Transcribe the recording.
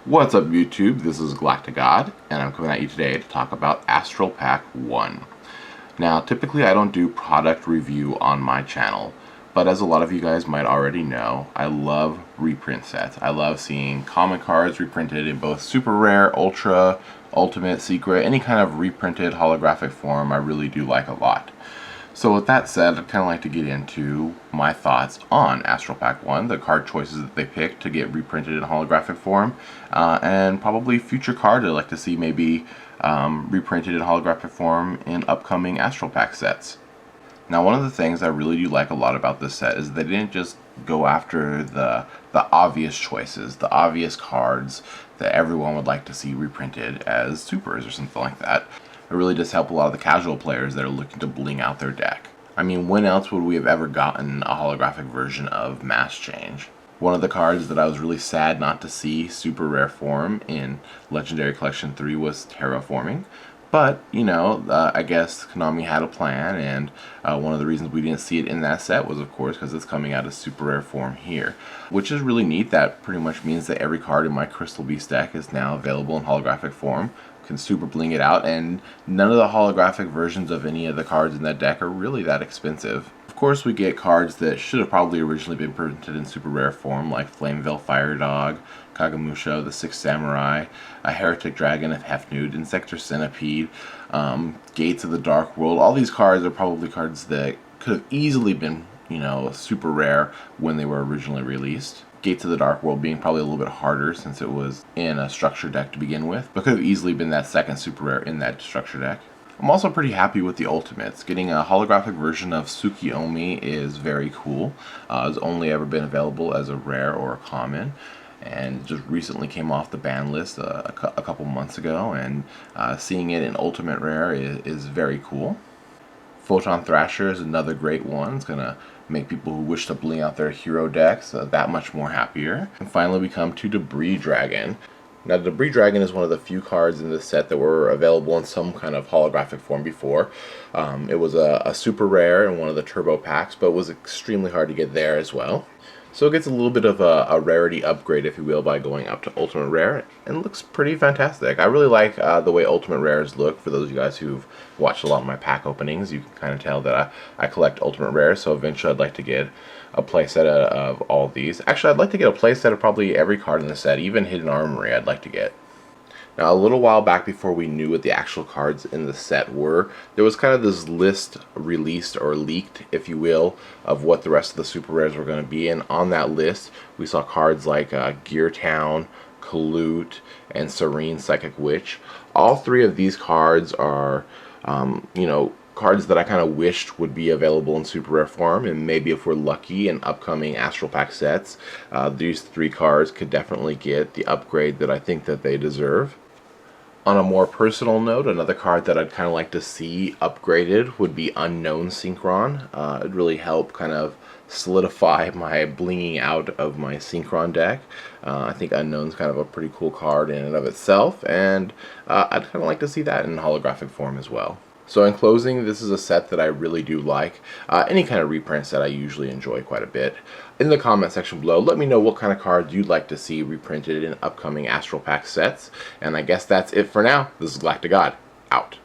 What's up YouTube, this is GalacticGod, and I'm coming at you today to talk about Astral Pack 1. Now typically I don't do product review on my channel, but as a lot of you guys might already know, I love reprint sets. I love seeing common cards reprinted in both super rare, ultra, ultimate, secret, any kind of reprinted holographic form I really do like a lot. So with that said, I'd kind of like to get into my thoughts on Astral Pack 1, the card choices that they picked to get reprinted in holographic form, and probably future cards I'd like to see maybe reprinted in holographic form in upcoming Astral Pack sets. Now one of the things I really do like a lot about this set is they didn't just go after the obvious choices, the obvious cards that everyone would like to see reprinted as supers or something like that. It really does help a lot of the casual players that are looking to bling out their deck. I mean, when else would we have ever gotten a holographic version of Mass Change? One of the cards that I was really sad not to see super rare form in Legendary Collection 3 was Terraforming. But, you know, I guess Konami had a plan, and one of the reasons we didn't see it in that set was, of course, because it's coming out as super rare form here. Which is really neat. That pretty much means that every card in my Crystal Beast deck is now available in holographic form. Can super bling it out, and none of the holographic versions of any of the cards in that deck are really that expensive. Of course, we get cards that should have probably originally been printed in super rare form, like FLAMVELL, FIREDOG, Kagemusha, the Sixth Samurai, a Heretic Dragon of Hefnud, INZEKTOR Centipede, Gates of the Dark World. All these cards are probably cards that could have easily been, you know, super rare when they were originally released. Gates of the Dark World being probably a little bit harder since it was in a structure deck to begin with, but could have easily been that second super rare in that structure deck. I'm also pretty happy with the ultimates. Getting a holographic version of TSUKUYOMI is very cool. It's only ever been available as a rare or a common, and just recently came off the ban list a couple months ago, and seeing it in ultimate rare is very cool. PHOTON THRASHER is another great one. It's going to make people who wish to bling out their hero decks that much more happier. And finally we come to Debris Dragon. Now Debris Dragon is one of the few cards in this set that were available in some kind of holographic form before. It was a super rare in one of the turbo packs, but was extremely hard to get there as well. So it gets a little bit of a rarity upgrade, if you will, by going up to Ultimate Rare, and looks pretty fantastic. I really like the way Ultimate Rares look. For those of you guys who've watched a lot of my pack openings, you can kind of tell that I collect Ultimate Rares, so eventually I'd like to get a playset of all of these. Actually, I'd like to get a playset of probably every card in the set, even Hidden Armory I'd like to get. Now, a little while back, before we knew what the actual cards in the set were, there was kind of this list released or leaked, if you will, of what the rest of the super rares were going to be. And on that list, we saw cards like Gear Town, Colute, and Serene Psychic Witch. All three of these cards are, you know, cards that I kind of wished would be available in super rare form, and maybe if we're lucky in upcoming Astral Pack sets, these three cards could definitely get the upgrade that I think that they deserve. On a more personal note, another card that I'd kind of like to see upgraded would be Unknown Synchron. It'd really help kind of solidify my blinging out of my Synchron deck. I think Unknown's kind of a pretty cool card in and of itself, and I'd kind of like to see that in holographic form as well. So in closing, this is a set that I really do like. Any kind of reprint set I usually enjoy quite a bit. In the comment section below, let me know what kind of cards you'd like to see reprinted in upcoming Astral Pack sets. And I guess that's it for now. This is GalacticGod, out.